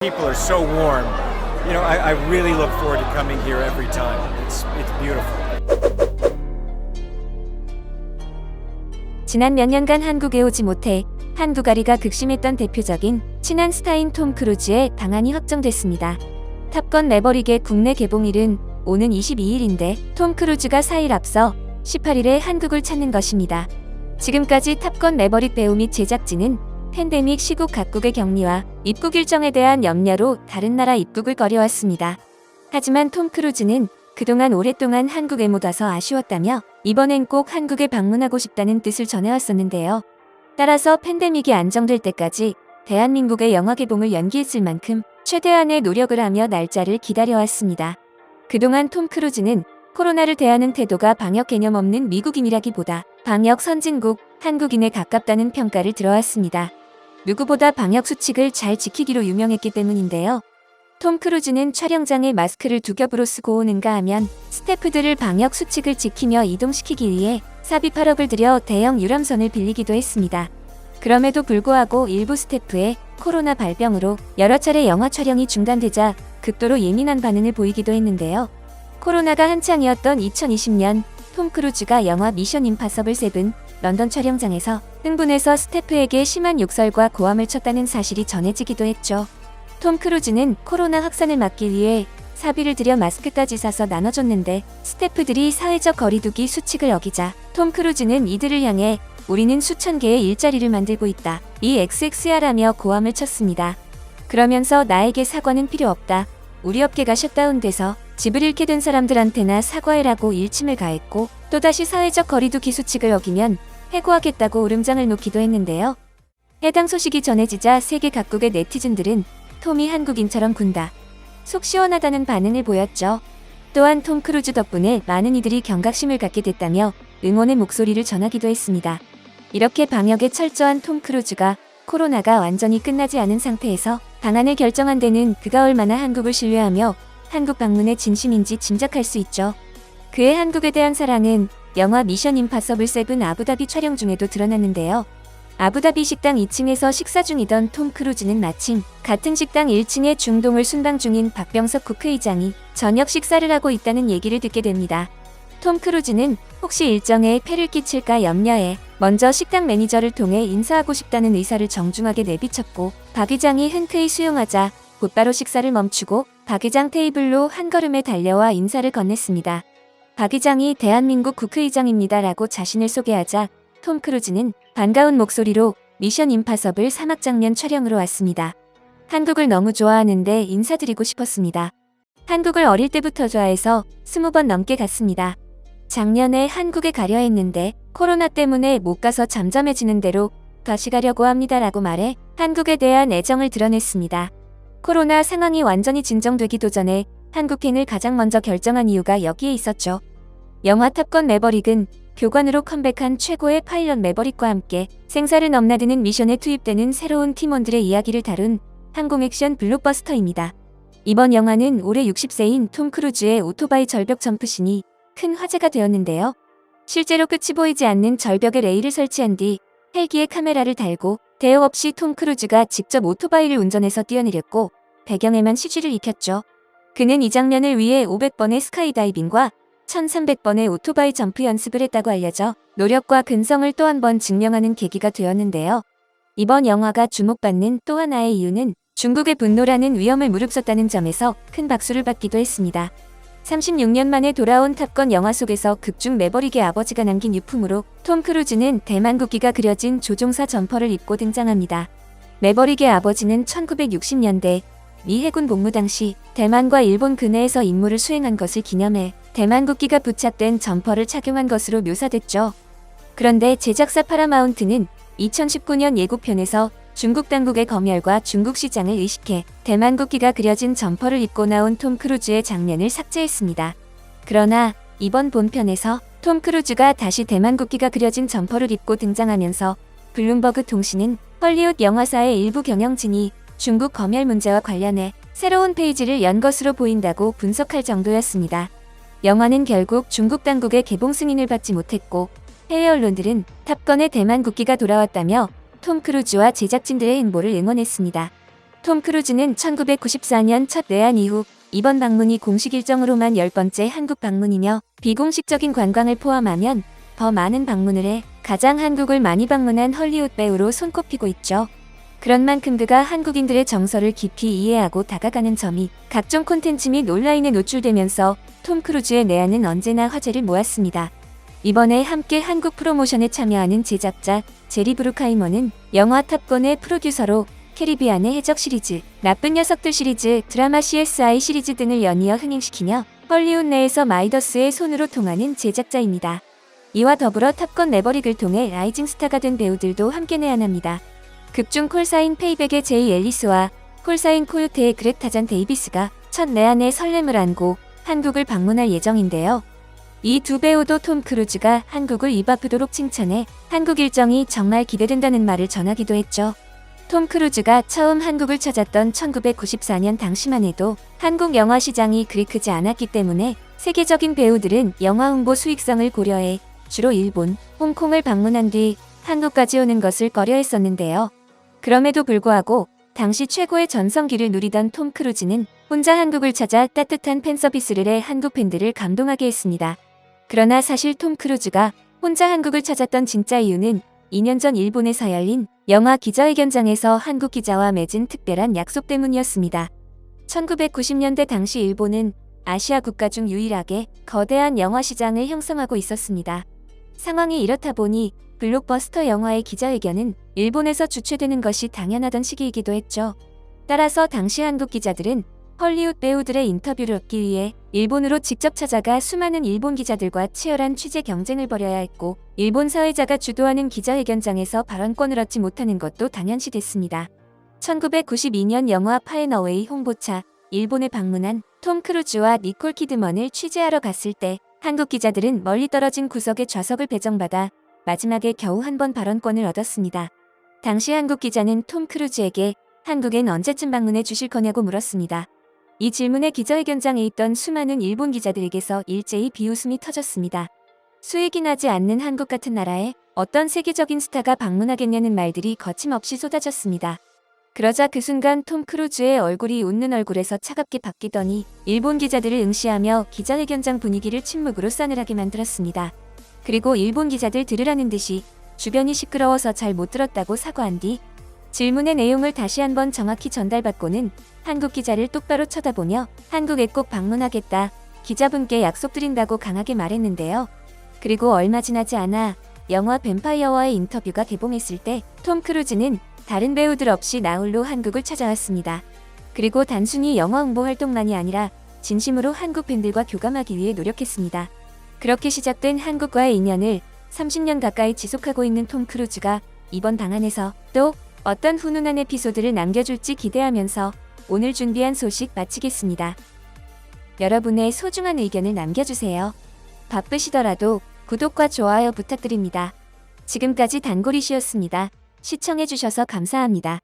People are so warm. I really look forward to coming here every time. It's beautiful. 지난 몇 년간 한국에 오지 못해 한국아리가 극심했던 대표적인 친한 스타인 톰 크루즈의 방한이 확정됐습니다. 탑건 매버릭의 국내 개봉일은 오는 22일인데 톰 크루즈가 4일 앞서 18일에 한국을 찾는 것입니다. 지금까지 탑건 매버릭 배우 및 제작진은 팬데믹 시국 각국의 격리와 입국 일정에 대한 염려로 다른 나라 입국을 꺼려왔습니다. 하지만 톰 크루즈는 그동안 오랫동안 한국에 못 와서 아쉬웠다며 이번엔 꼭 한국에 방문하고 싶다는 뜻을 전해왔었는데요. 따라서 팬데믹이 안정될 때까지 대한민국의 영화 개봉을 연기했을 만큼 최대한의 노력을 하며 날짜를 기다려왔습니다. 그동안 톰 크루즈는 코로나를 대하는 태도가 방역 개념 없는 미국인이라기보다 방역 선진국 한국인에 가깝다는 평가를 들어왔습니다. 누구보다 방역 수칙을 잘 지키기로 유명했기 때문인데요. 톰 크루즈는 촬영장에 마스크를 두 겹으로 쓰고 오는가 하면 스태프들을 방역 수칙을 지키며 이동시키기 위해 사비 8억을 들여 대형 유람선을 빌리기도 했습니다. 그럼에도 불구하고 일부 스태프의 코로나 발병으로 여러 차례 영화 촬영이 중단되자 극도로 예민한 반응을 보이기도 했는데요. 코로나가 한창이었던 2020년 톰 크루즈가 영화 미션 임파서블 7 런던 촬영장에서 흥분해서 스태프에게 심한 욕설과 고함을 쳤다는 사실이 전해지기도 했죠. 톰 크루즈는 코로나 확산을 막기 위해 사비를 들여 마스크까지 사서 나눠줬는데 스태프들이 사회적 거리두기 수칙을 어기자 톰 크루즈는 이들을 향해 우리는 수천 개의 일자리를 만들고 있다. 이 XX야라며 고함을 쳤습니다. 그러면서 나에게 사과는 필요 없다. 우리 업계가 셧다운돼서 집을 잃게 된 사람들한테나 사과해라고 일침을 가했고 또다시 사회적 거리두기 수칙을 어기면 해고하겠다고 울음장을 놓기도 했는데요. 해당 소식이 전해지자 세계 각국의 네티즌들은 톰이 한국인처럼 군다. 속 시원하다는 반응을 보였죠. 또한 톰 크루즈 덕분에 많은 이들이 경각심을 갖게 됐다며 응원의 목소리를 전하기도 했습니다. 이렇게 방역에 철저한 톰 크루즈가 코로나가 완전히 끝나지 않은 상태에서 방한을 결정한 데는 그가 얼마나 한국을 신뢰하며 한국 방문에 진심인지 짐작할 수 있죠. 그의 한국에 대한 사랑은 영화 미션 임파서블 7 아부다비 촬영 중에도 드러났는데요. 아부다비 식당 2층에서 식사 중이던 톰 크루즈는 마침 같은 식당 1층에 중동을 순방 중인 박병석 국회의장이 저녁 식사를 하고 있다는 얘기를 듣게 됩니다. 톰 크루즈는 혹시 일정에 폐를 끼칠까 염려해 먼저 식당 매니저를 통해 인사하고 싶다는 의사를 정중하게 내비쳤고 박 의장이 흔쾌히 수용하자 곧바로 식사를 멈추고 박 의장 테이블로 한 걸음에 달려와 인사를 건넸습니다. 박 의장이 대한민국 국회의장입니다 라고 자신을 소개하자 톰 크루즈는 반가운 목소리로 미션 임파서블 3막 장면 촬영으로 왔습니다. 한국을 너무 좋아하는데 인사드리고 싶었습니다. 한국을 어릴 때부터 좋아해서 20번 넘게 갔습니다. 작년에 한국에 가려 했는데 코로나 때문에 못 가서 잠잠해지는 대로 다시 가려고 합니다 라고 말해 한국에 대한 애정을 드러냈습니다. 코로나 상황이 완전히 진정되기도 전에 한국행을 가장 먼저 결정한 이유가 여기에 있었죠. 영화 탑건 매버릭은 교관으로 컴백한 최고의 파일럿 매버릭과 함께 생사를 넘나드는 미션에 투입되는 새로운 팀원들의 이야기를 다룬 항공 액션 블록버스터입니다. 이번 영화는 올해 60세인 톰 크루즈의 오토바이 절벽 점프신이 큰 화제가 되었는데요. 실제로 끝이 보이지 않는 절벽에 레일을 설치한 뒤 헬기에 카메라를 달고 대여 없이 톰 크루즈가 직접 오토바이를 운전해서 뛰어내렸고 배경에만 CG를 익혔죠. 그는 이 장면을 위해 500번의 스카이다이빙과 1300번의 오토바이 점프 연습을 했다고 알려져 노력과 근성을 또 한 번 증명하는 계기가 되었는데요. 이번 영화가 주목받는 또 하나의 이유는 중국의 분노라는 위험을 무릅썼다는 점에서 큰 박수를 받기도 했습니다. 36년 만에 돌아온 탑건 영화 속에서 극중 매버릭의 아버지가 남긴 유품으로 톰 크루즈는 대만 국기가 그려진 조종사 점퍼를 입고 등장합니다. 매버릭의 아버지는 1960년대 미 해군 복무 당시 대만과 일본 근해에서 임무를 수행한 것을 기념해 대만 국기가 부착된 점퍼를 착용한 것으로 묘사됐죠. 그런데 제작사 파라마운트는 2019년 예고편에서 중국 당국의 검열과 중국 시장을 의식해 대만 국기가 그려진 점퍼를 입고 나온 톰 크루즈의 장면을 삭제했습니다. 그러나 이번 본편에서 톰 크루즈가 다시 대만 국기가 그려진 점퍼를 입고 등장하면서 블룸버그 통신은 헐리우드 영화사의 일부 경영진이 중국 검열 문제와 관련해 새로운 페이지를 연 것으로 보인다고 분석할 정도였습니다. 영화는 결국 중국 당국의 개봉 승인을 받지 못했고 해외 언론들은 탑건의 대만 국기가 돌아왔다며 톰 크루즈와 제작진들의 행보를 응원했습니다. 톰 크루즈는 1994년 첫 내한 이후 이번 방문이 공식 일정으로만 10번째 한국 방문이며 비공식적인 관광을 포함하면 더 많은 방문을 해 가장 한국을 많이 방문한 헐리우드 배우로 손꼽히고 있죠. 그런 만큼 그가 한국인들의 정서를 깊이 이해하고 다가가는 점이 각종 콘텐츠 및 온라인에 노출되면서 톰 크루즈의 내한은 언제나 화제를 모았습니다. 이번에 함께 한국 프로모션에 참여하는 제작자 제리 브루카이머는 영화 탑건의 프로듀서로 캐리비안의 해적 시리즈, 나쁜 녀석들 시리즈, 드라마 CSI 시리즈 등을 연이어 흥행시키며 헐리우드 내에서 마이더스의 손으로 통하는 제작자입니다. 이와 더불어 탑건 매버릭을 통해 라이징 스타가 된 배우들도 함께 내한합니다. 극중 콜사인 페이백의 제이 앨리스와 콜사인 코요테의 그렉 타잔 데이비스가 첫 내한의 설렘을 안고 한국을 방문할 예정인데요. 이 두 배우도 톰 크루즈가 한국을 입 아프도록 칭찬해 한국 일정이 정말 기대된다는 말을 전하기도 했죠. 톰 크루즈가 처음 한국을 찾았던 1994년 당시만 해도 한국 영화 시장이 그리 크지 않았기 때문에 세계적인 배우들은 영화 홍보 수익성을 고려해 주로 일본, 홍콩을 방문한 뒤 한국까지 오는 것을 꺼려했었는데요. 그럼에도 불구하고 당시 최고의 전성기를 누리던 톰 크루즈는 혼자 한국을 찾아 따뜻한 팬서비스를 해 한국 팬들을 감동하게 했습니다. 그러나 사실 톰 크루즈가 혼자 한국을 찾았던 진짜 이유는 2년 전 일본에서 열린 영화 기자회견장에서 한국 기자와 맺은 특별한 약속 때문이었습니다. 1990년대 당시 일본은 아시아 국가 중 유일하게 거대한 영화 시장을 형성하고 있었습니다. 상황이 이렇다 보니 블록버스터 영화의 기자회견은 일본에서 주최되는 것이 당연하던 시기이기도 했죠. 따라서 당시 한국 기자들은 헐리우드 배우들의 인터뷰를 얻기 위해 일본으로 직접 찾아가 수많은 일본 기자들과 치열한 취재 경쟁을 벌여야 했고, 일본 사회자가 주도하는 기자회견장에서 발언권을 얻지 못하는 것도 당연시됐습니다. 1992년 영화 파앤어웨이 홍보차 일본에 방문한 톰 크루즈와 니콜 키드먼을 취재하러 갔을 때 한국 기자들은 멀리 떨어진 구석에 좌석을 배정받아 마지막에 겨우 한 번 발언권을 얻었습니다. 당시 한국 기자는 톰 크루즈에게 한국엔 언제쯤 방문해 주실 거냐고 물었습니다. 이 질문에 기자회견장에 있던 수많은 일본 기자들에게서 일제히 비웃음이 터졌습니다. 수익이 나지 않는 한국 같은 나라에 어떤 세계적인 스타가 방문하겠냐는 말들이 거침없이 쏟아졌습니다. 그러자 그 순간 톰 크루즈의 얼굴이 웃는 얼굴에서 차갑게 바뀌더니 일본 기자들을 응시하며 기자회견장 분위기를 침묵으로 싸늘하게 만들었습니다. 그리고 일본 기자들 들으라는 듯이 주변이 시끄러워서 잘 못 들었다고 사과한 뒤 질문의 내용을 다시 한번 정확히 전달받고는 한국 기자를 똑바로 쳐다보며 한국에 꼭 방문하겠다, 기자분께 약속드린다고 강하게 말했는데요. 그리고 얼마 지나지 않아 영화 뱀파이어와의 인터뷰가 개봉했을 때 톰 크루즈는 다른 배우들 없이 나홀로 한국을 찾아왔습니다. 그리고 단순히 영화 홍보 활동만이 아니라 진심으로 한국 팬들과 교감하기 위해 노력했습니다. 그렇게 시작된 한국과의 인연을 30년 가까이 지속하고 있는 톰 크루즈가 이번 방한에서 또 어떤 훈훈한 에피소드를 남겨줄지 기대하면서 오늘 준비한 소식 마치겠습니다. 여러분의 소중한 의견을 남겨주세요. 바쁘시더라도 구독과 좋아요 부탁드립니다. 지금까지 단골이시였습니다. 시청해주셔서 감사합니다.